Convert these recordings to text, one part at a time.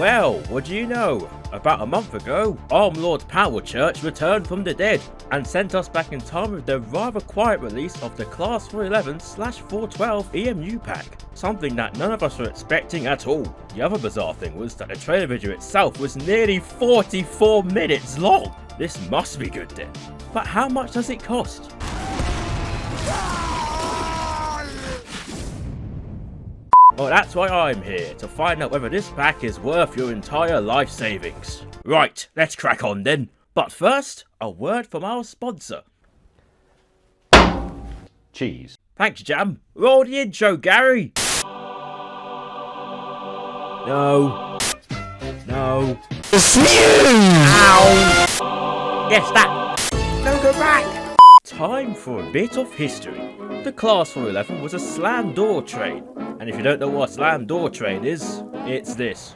Well, what do you know? About a month ago, Lord Power Church returned from the dead and sent us back in time with the rather quiet release of the Class 411/412 EMU pack, something that none of us were expecting at all. The other bizarre thing was that the trailer video itself was nearly 44 minutes long. This must be good then. But how much does it cost? Well, that's why I'm here, to find out whether this pack is worth your entire life savings. Right, let's crack on then. But first, a word from our sponsor. Cheese. Thanks, Jam. Roll the intro, Gary. No. No. Ow. Yes, that. No, go back. Time for a bit of history. The Class 411 was a slam door train. And if you don't know what a slam door train is, it's this.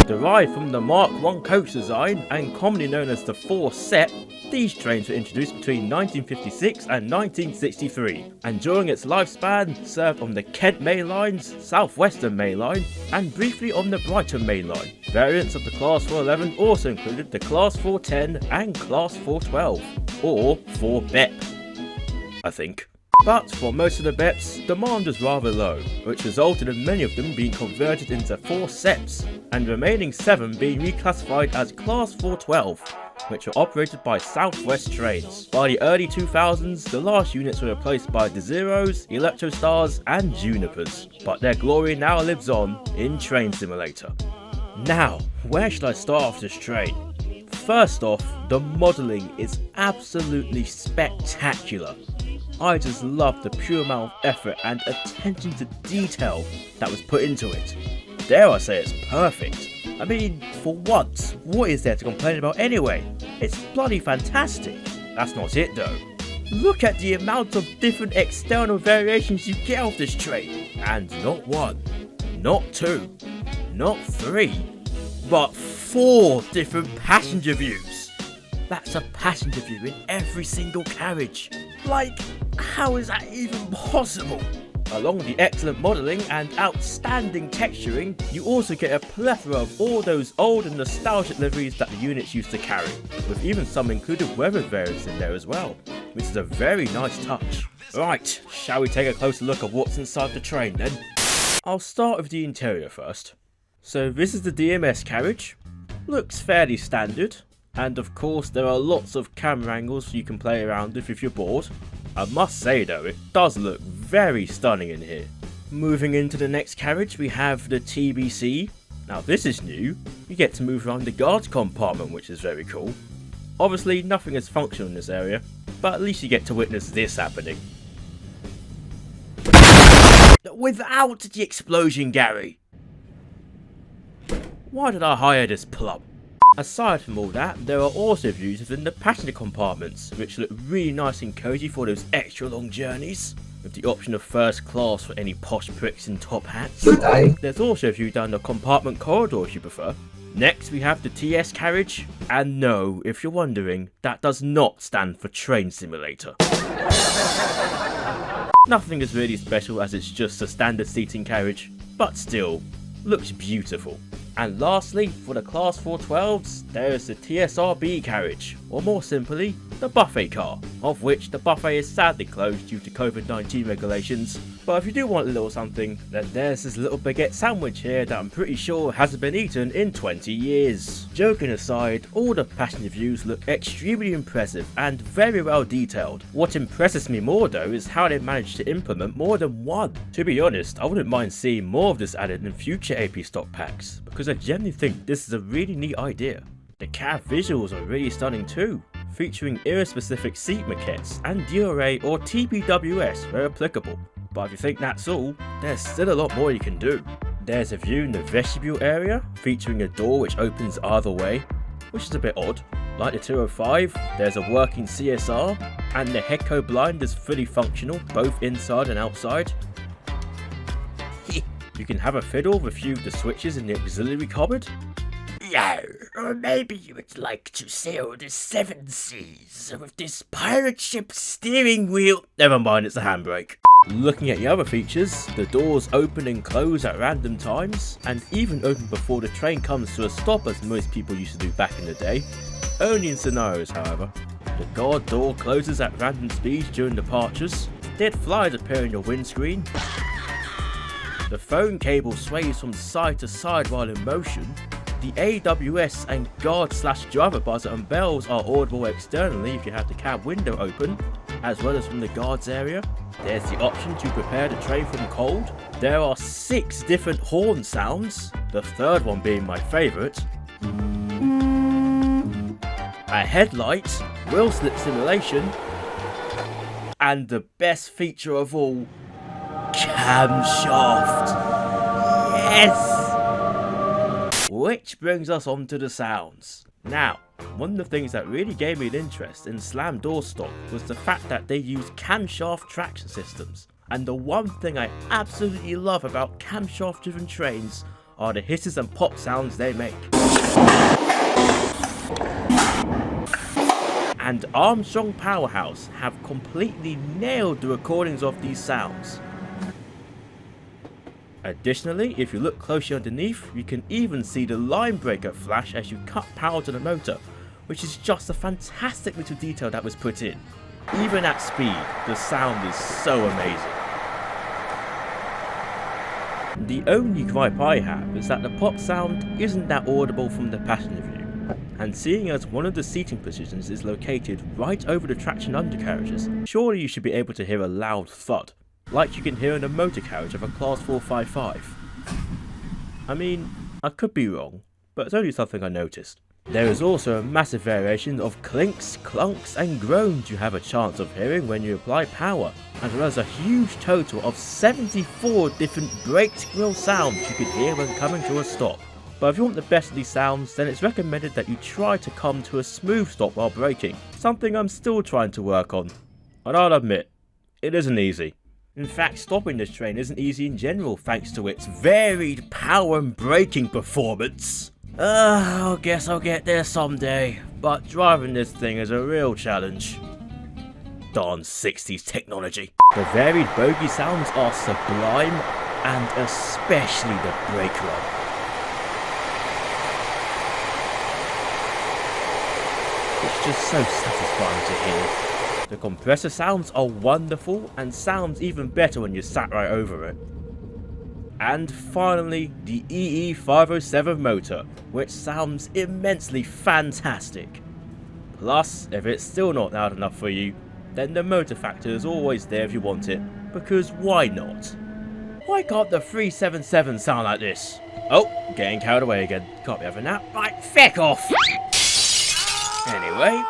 Derived from the Mark I coach design and commonly known as the 4-set, these trains were introduced between 1956 and 1963, and during its lifespan served on the Kent Main Lines, South Western Main Line, and briefly on the Brighton Main Line. Variants of the Class 411 also included the Class 410 and Class 412, or 4BEP, I think. But for most of the BEPs, demand was rather low, which resulted in many of them being converted into 4 sets, and the remaining 7 being reclassified as Class 412, which were operated by Southwest Trains. By the early 2000s, the last units were replaced by the Zeros, Electrostars and Junipers, but their glory now lives on in Train Simulator. Now, where should I start off this train? First off, the modelling is absolutely spectacular. I just love the pure amount of effort and attention to detail that was put into it. Dare I say it's perfect. I mean, for once, what is there to complain about anyway? It's bloody fantastic. That's not it though. Look at the amount of different external variations you get off this train. And not 1, not 2, not 3, but 4 different passenger views. That's a passenger view in every single carriage. Like, how is that even possible? Along with the excellent modelling and outstanding texturing, you also get a plethora of all those old and nostalgic liveries that the units used to carry, with even some included weather variants in there as well, which is a very nice touch. Right, shall we take a closer look at what's inside the train then? I'll start with the interior first. So this is the DMS carriage. Looks fairly standard. And of course there are lots of camera angles you can play around with if you're bored. I must say though, it does look very stunning in here. Moving into the next carriage we have the TBC. Now this is new, you get to move around the guards compartment, which is very cool. Obviously nothing is functional in this area, but at least you get to witness this happening. Without the explosion, Gary! Why did I hire this plum? Aside from all that, there are also views within the passenger compartments, which look really nice and cozy for those extra long journeys, with the option of first class for any posh pricks in top hats. There's also a view down the compartment corridor if you prefer. Next we have the TS carriage, and no, if you're wondering, that does not stand for Train Simulator. Nothing is really special as it's just a standard seating carriage, but still, looks beautiful. And lastly, for the Class 412s, there is the TSRB carriage, or more simply, the buffet car, of which the buffet is sadly closed due to COVID-19 regulations. But if you do want a little something, then there's this little baguette sandwich here that I'm pretty sure hasn't been eaten in 20 years. Joking aside, all the passenger views look extremely impressive and very well detailed. What impresses me more though is how they managed to implement more than one. To be honest, I wouldn't mind seeing more of this added in future AP stock packs, because I genuinely think this is a really neat idea. The cab visuals are really stunning too, featuring era-specific seat maquettes and DRA or TPWS where applicable. But if you think that's all, there's still a lot more you can do. There's a view in the vestibule area, featuring a door which opens either way, which is a bit odd. Like the 205, there's a working CSR, and the Heco blind is fully functional, both inside and outside. You can have a fiddle with a few of the switches in the auxiliary cupboard. Yeah, or maybe you would like to sail the 7 seas with this pirate ship steering wheel. Never mind, it's a handbrake. Looking at the other features, the doors open and close at random times, and even open before the train comes to a stop as most people used to do back in the day. Only in scenarios, however. The guard door closes at random speeds during departures. Dead flies appear in your windscreen. The phone cable sways from side to side while in motion. The AWS and guard/driver buzzer and bells are audible externally if you have the cab window open, as well as from the guards area. There's the option to prepare the train from cold. There are 6 different horn sounds, the third one being my favourite. A headlight, wheel slip simulation, and the best feature of all, camshaft. Yes! Which brings us on to the sounds. Now, one of the things that really gave me an interest in slam door stock was the fact that they use camshaft traction systems. And the one thing I absolutely love about camshaft driven trains are the hisses and pop sounds they make. And Armstrong Powerhouse have completely nailed the recordings of these sounds. Additionally, if you look closely underneath, you can even see the line breaker flash as you cut power to the motor, which is just a fantastic little detail that was put in. Even at speed, the sound is so amazing. The only gripe I have is that the pop sound isn't that audible from the passenger view, and seeing as one of the seating positions is located right over the traction undercarriages, surely you should be able to hear a loud thud, like you can hear in a motor carriage of a Class 455. I mean, I could be wrong, but it's only something I noticed. There is also a massive variation of clinks, clunks and groans you have a chance of hearing when you apply power, as well as a huge total of 74 different braked grille sounds you could hear when coming to a stop. But if you want the best of these sounds, then it's recommended that you try to come to a smooth stop while braking, something I'm still trying to work on. And I'll admit, it isn't easy. In fact, stopping this train isn't easy in general thanks to its varied power and braking performance. I guess I'll get there someday, but driving this thing is a real challenge. Darn 60s technology. The varied bogey sounds are sublime, and especially the brake run. It's just so satisfying to hear. The compressor sounds are wonderful and sounds even better when you're sat right over it. And finally, the EE507 motor, which sounds immensely fantastic. Plus, if it's still not loud enough for you, then the motor factor is always there if you want it, because why not? Why can't the 377 sound like this? Oh, getting carried away again. Can't be having that. Right, feck off! Anyway,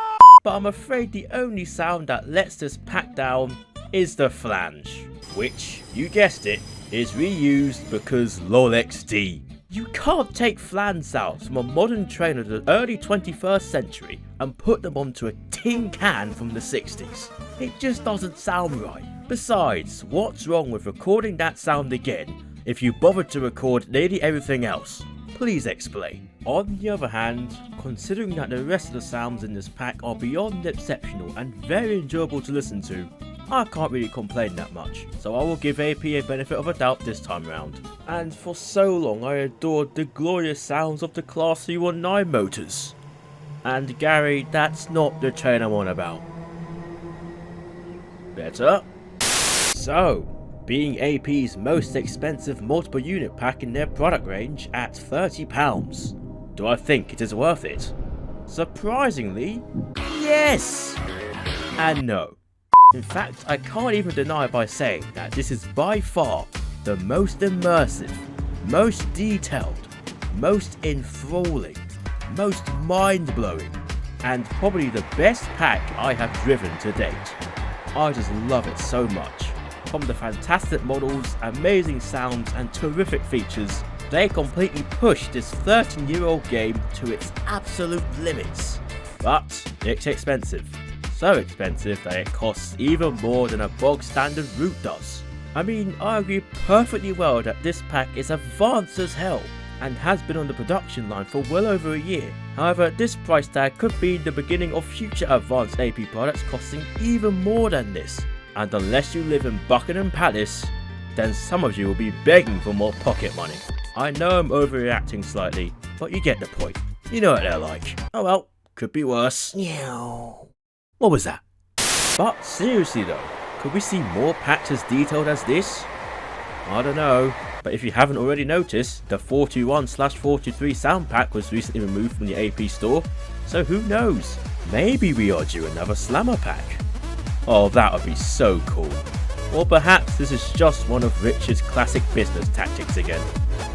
but I'm afraid the only sound that lets this pack down is the flange, which, you guessed it, is reused because LOLXD. You can't take flange sounds from a modern train of the early 21st century and put them onto a tin can from the 60s. It just doesn't sound right. Besides, what's wrong with recording that sound again if you bothered to record nearly everything else? Please explain. On the other hand, considering that the rest of the sounds in this pack are beyond exceptional and very enjoyable to listen to, I can't really complain that much, so I will give AP a benefit of a doubt this time round. And for so long I adored the glorious sounds of the Class 319 motors. And Gary, that's not the train I'm on about. Better? So, being AP's most expensive multiple unit pack in their product range at £30, do I think it is worth it? Surprisingly, yes! And no. In fact, I can't even deny by saying that this is by far the most immersive, most detailed, most enthralling, most mind-blowing, and probably the best pack I have driven to date. I just love it so much. From the fantastic models, amazing sounds and terrific features, they completely push this 13-year-old game to its absolute limits. But it's expensive. So expensive that it costs even more than a bog standard route does. I mean, I agree perfectly well that this pack is advanced as hell and has been on the production line for well over a year. However, this price tag could be the beginning of future advanced AP products costing even more than this. and unless you live in Buckingham Palace, then some of you will be begging for more pocket money. I know I'm overreacting slightly, but you get the point. You know what they're like. Oh well, could be worse. Meow. What was that? But seriously though, could we see more packs as detailed as this? I don't know, but if you haven't already noticed, the 421/423 sound pack was recently removed from the AP store, so who knows? Maybe we are due another Slammer pack. Oh, that would be so cool. Or perhaps this is just one of Rich's classic business tactics again.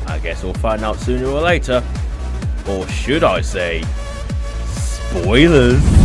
I guess we'll find out sooner or later. Or should I say, spoilers?